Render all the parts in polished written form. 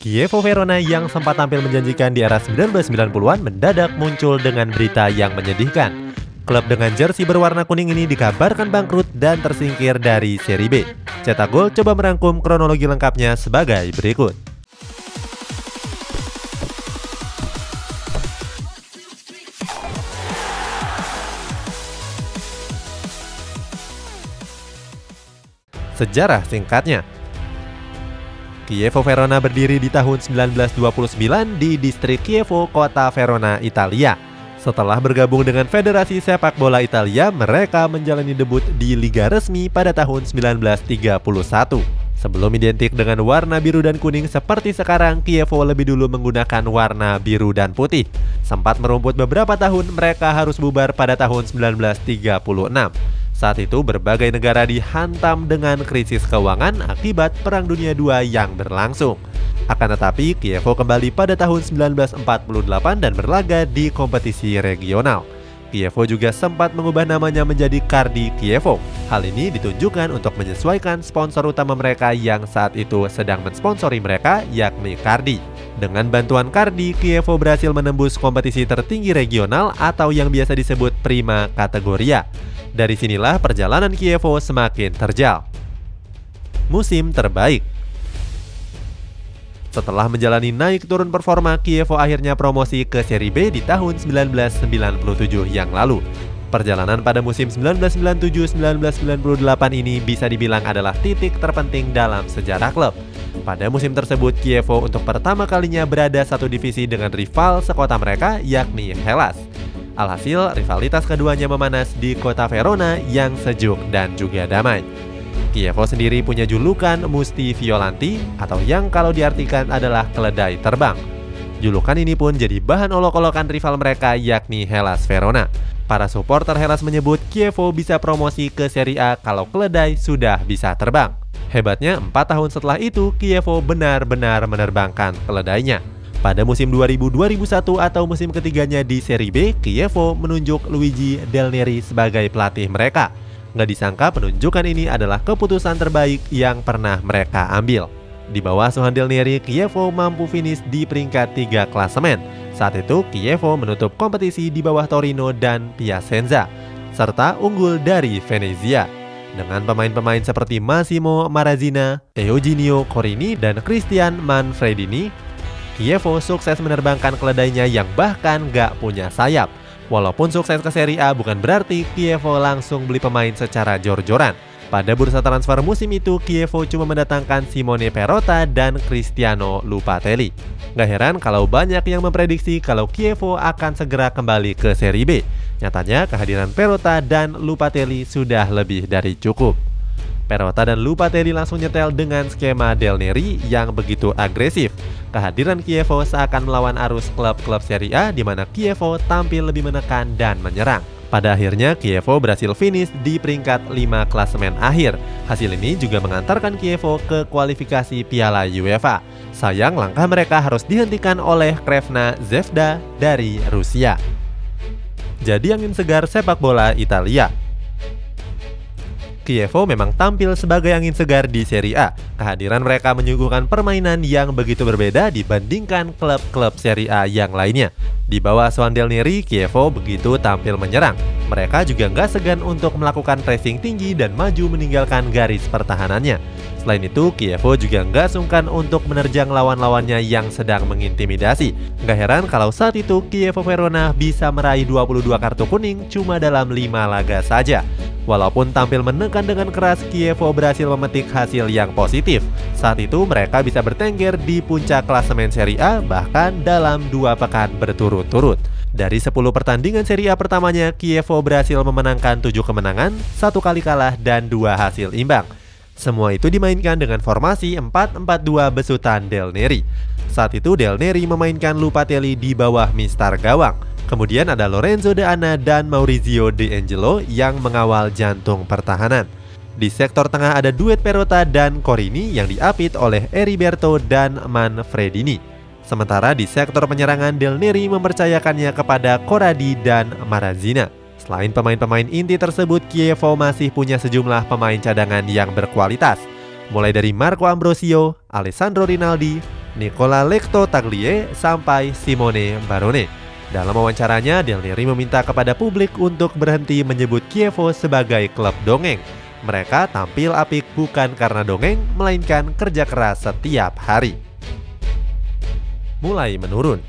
Chievo Verona yang sempat tampil menjanjikan di era 1990-an mendadak muncul dengan berita yang menyedihkan. Klub dengan jersey berwarna kuning ini dikabarkan bangkrut dan tersingkir dari Serie B. Cetak Gol coba merangkum kronologi lengkapnya sebagai berikut. Sejarah singkatnya, Chievo Verona berdiri di tahun 1929 di distrik Chievo, kota Verona, Italia. Setelah bergabung dengan Federasi Sepak Bola Italia, mereka menjalani debut di Liga Resmi pada tahun 1931. Sebelum identik dengan warna biru dan kuning seperti sekarang, Chievo lebih dulu menggunakan warna biru dan putih. Sempat merumput beberapa tahun, mereka harus bubar pada tahun 1936. Saat itu berbagai negara dihantam dengan krisis keuangan akibat Perang Dunia II yang berlangsung. Akan tetapi, Chievo kembali pada tahun 1948 dan berlaga di kompetisi regional. Chievo juga sempat mengubah namanya menjadi Cardi Chievo. Hal ini ditunjukkan untuk menyesuaikan sponsor utama mereka yang saat itu sedang mensponsori mereka, yakni Cardi. Dengan bantuan Cardi, Chievo berhasil menembus kompetisi tertinggi regional atau yang biasa disebut Prima Categoria. Dari sinilah perjalanan Chievo semakin terjal. Musim terbaik. Setelah menjalani naik turun performa, Chievo akhirnya promosi ke Serie B di tahun 1997 yang lalu. Perjalanan pada musim 1997-1998 ini bisa dibilang adalah titik terpenting dalam sejarah klub. Pada musim tersebut, Chievo untuk pertama kalinya berada satu divisi dengan rival sekota mereka, yakni Hellas. Alhasil, rivalitas keduanya memanas di kota Verona yang sejuk dan juga damai. Chievo sendiri punya julukan Musti Violanti atau yang kalau diartikan adalah keledai terbang. Julukan ini pun jadi bahan olok-olokan rival mereka, yakni Hellas Verona. Para supporter Hellas menyebut Chievo bisa promosi ke Serie A kalau keledai sudah bisa terbang. Hebatnya, 4 tahun setelah itu Chievo benar-benar menerbangkan keledainya. Pada musim 2000-2001 atau musim ketiganya di Serie B, Chievo menunjuk Luigi Del Neri sebagai pelatih mereka. Nggak disangka penunjukan ini adalah keputusan terbaik yang pernah mereka ambil. Di bawah asuhan Del Neri, Chievo mampu finish di peringkat 3 klasemen. Saat itu, Chievo menutup kompetisi di bawah Torino dan Piacenza, serta unggul dari Venezia. Dengan pemain-pemain seperti Massimo Marazzina, Eugenio Corini, dan Christian Manfredini, Chievo sukses menerbangkan keledainya yang bahkan gak punya sayap. Walaupun sukses ke Serie A bukan berarti Chievo langsung beli pemain secara jor-joran. Pada bursa transfer musim itu, Chievo cuma mendatangkan Simone Perrotta dan Cristiano Lupatelli. Gak heran kalau banyak yang memprediksi kalau Chievo akan segera kembali ke Serie B. Nyatanya kehadiran Perrotta dan Lupatelli sudah lebih dari cukup. Perrotta dan Lupatelli langsung nyetel dengan skema Del Neri yang begitu agresif. Kehadiran Chievo seakan melawan arus klub-klub Serie A di mana Chievo tampil lebih menekan dan menyerang. Pada akhirnya Chievo berhasil finish di peringkat 5 klasemen akhir. Hasil ini juga mengantarkan Chievo ke kualifikasi Piala UEFA. Sayang langkah mereka harus dihentikan oleh Crvena Zvezda dari Rusia. Jadi angin segar sepak bola Italia. Chievo memang tampil sebagai angin segar di Serie A. Kehadiran mereka menyuguhkan permainan yang begitu berbeda dibandingkan klub-klub Serie A yang lainnya. Di bawah asuhan Del Neri, Chievo begitu tampil menyerang. Mereka juga nggak segan untuk melakukan pressing tinggi dan maju meninggalkan garis pertahanannya. Selain itu, Chievo juga nggak sungkan untuk menerjang lawan-lawannya yang sedang mengintimidasi. Nggak heran kalau saat itu Chievo Verona bisa meraih 22 kartu kuning cuma dalam 5 laga saja. Walaupun tampil menekan dengan keras, Chievo berhasil memetik hasil yang positif. Saat itu mereka bisa bertengger di puncak klasemen Serie A bahkan dalam 2 pekan berturut-turut. Dari 10 pertandingan Serie A pertamanya, Chievo berhasil memenangkan 7 kemenangan, 1 kali kalah, dan 2 hasil imbang. Semua itu dimainkan dengan formasi 4-4-2 besutan Del Neri. Saat itu Del Neri memainkan Lupatelli di bawah mistar gawang. Kemudian ada Lorenzo De Anna dan Maurizio De Angelo yang mengawal jantung pertahanan. Di sektor tengah ada duet Perrotta dan Corini yang diapit oleh Heriberto dan Manfredini. Sementara di sektor penyerangan Del Neri mempercayakannya kepada Corradi dan Marazzina. Selain pemain-pemain inti tersebut, Chievo masih punya sejumlah pemain cadangan yang berkualitas. Mulai dari Marco Ambrosio, Alessandro Rinaldi, Nicola Lecto-Tagliè sampai Simone Barone. Dalam wawancaranya, Del Neri meminta kepada publik untuk berhenti menyebut Chievo sebagai klub dongeng. Mereka tampil apik bukan karena dongeng, melainkan kerja keras setiap hari. Mulai menurun.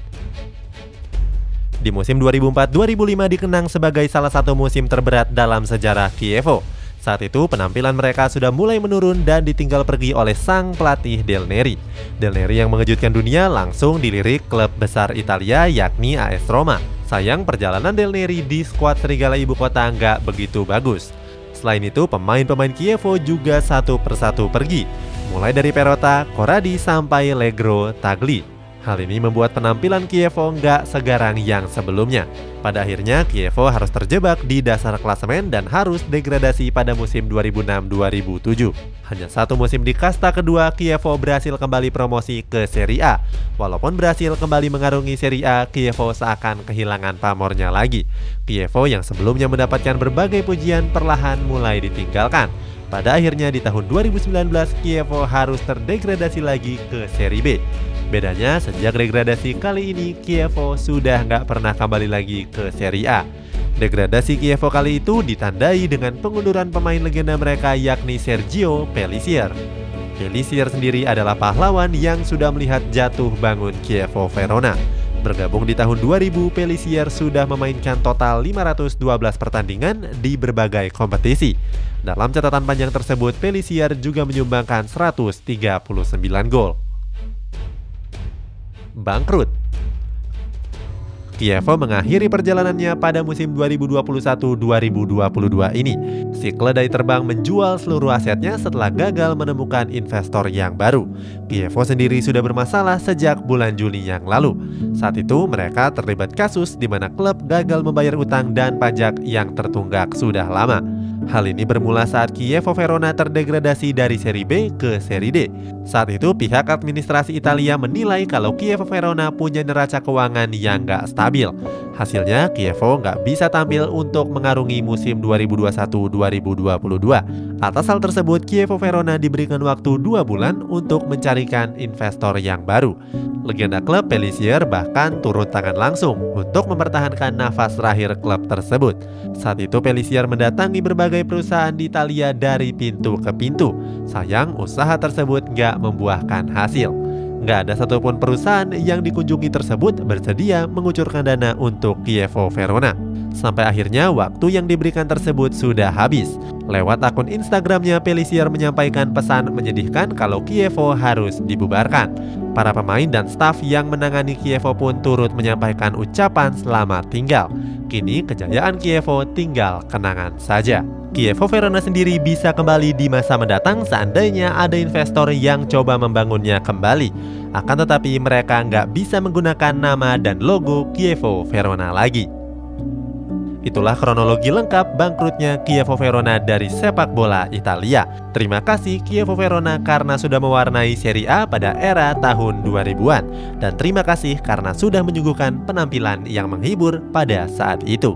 Di musim 2004-2005 dikenang sebagai salah satu musim terberat dalam sejarah Chievo. Saat itu penampilan mereka sudah mulai menurun dan ditinggal pergi oleh sang pelatih Del Neri. Del Neri yang mengejutkan dunia langsung dilirik klub besar Italia yakni AS Roma. Sayang perjalanan Del Neri di skuad Serigala Ibu Kota nggak begitu bagus. Selain itu pemain-pemain Chievo juga satu persatu pergi. Mulai dari Perota, Corradi sampai Legro Tagli. Hal ini membuat penampilan Chievo nggak segarang yang sebelumnya. Pada akhirnya, Chievo harus terjebak di dasar klasemen dan harus degradasi pada musim 2006-2007. Hanya satu musim di kasta kedua, Chievo berhasil kembali promosi ke Serie A. Walaupun berhasil kembali mengarungi Serie A, Chievo seakan kehilangan pamornya lagi. Chievo yang sebelumnya mendapatkan berbagai pujian perlahan mulai ditinggalkan. Pada akhirnya di tahun 2019, Chievo harus terdegradasi lagi ke Serie B. Bedanya, sejak degradasi kali ini, Chievo sudah nggak pernah kembali lagi ke Serie A. Degradasi Chievo kali itu ditandai dengan pengunduran pemain legenda mereka yakni Sergio Pellissier. Pellissier sendiri adalah pahlawan yang sudah melihat jatuh bangun Chievo Verona. Bergabung di tahun 2000, Pellissier sudah memainkan total 512 pertandingan di berbagai kompetisi. Dalam catatan panjang tersebut, Pellissier juga menyumbangkan 139 gol. Bangkrut. Chievo mengakhiri perjalanannya pada musim 2021-2022 ini. Si keledai terbang menjual seluruh asetnya setelah gagal menemukan investor yang baru. Chievo sendiri sudah bermasalah sejak bulan Juli yang lalu. Saat itu mereka terlibat kasus di mana klub gagal membayar utang dan pajak yang tertunggak sudah lama. Hal ini bermula saat Chievo Verona terdegradasi dari Serie B ke Serie D. Saat itu pihak administrasi Italia menilai kalau Chievo Verona punya neraca keuangan yang nggak stabil. Hasilnya Chievo nggak bisa tampil untuk mengarungi musim 2021-2022. Atas hal tersebut, Chievo Verona diberikan waktu 2 bulan untuk mencarikan investor yang baru. Legenda klub Pellissier bahkan turun tangan langsung untuk mempertahankan nafas terakhir klub tersebut. Saat itu Pellissier mendatangi berbagai perusahaan di Italia dari pintu ke pintu. Sayang usaha tersebut nggak membuahkan hasil. Nggak ada satupun perusahaan yang dikunjungi tersebut bersedia mengucurkan dana untuk Chievo Verona. Sampai akhirnya waktu yang diberikan tersebut sudah habis. Lewat akun Instagramnya, Pellissier menyampaikan pesan menyedihkan kalau Chievo harus dibubarkan. Para pemain dan staf yang menangani Chievo pun turut menyampaikan ucapan selamat tinggal. Kini kejayaan Chievo tinggal kenangan saja. Chievo Verona sendiri bisa kembali di masa mendatang seandainya ada investor yang coba membangunnya kembali. Akan tetapi mereka nggak bisa menggunakan nama dan logo Chievo Verona lagi. Itulah kronologi lengkap bangkrutnya Chievo Verona dari sepak bola Italia. Terima kasih Chievo Verona karena sudah mewarnai Serie A pada era tahun 2000-an. Dan terima kasih karena sudah menyuguhkan penampilan yang menghibur pada saat itu.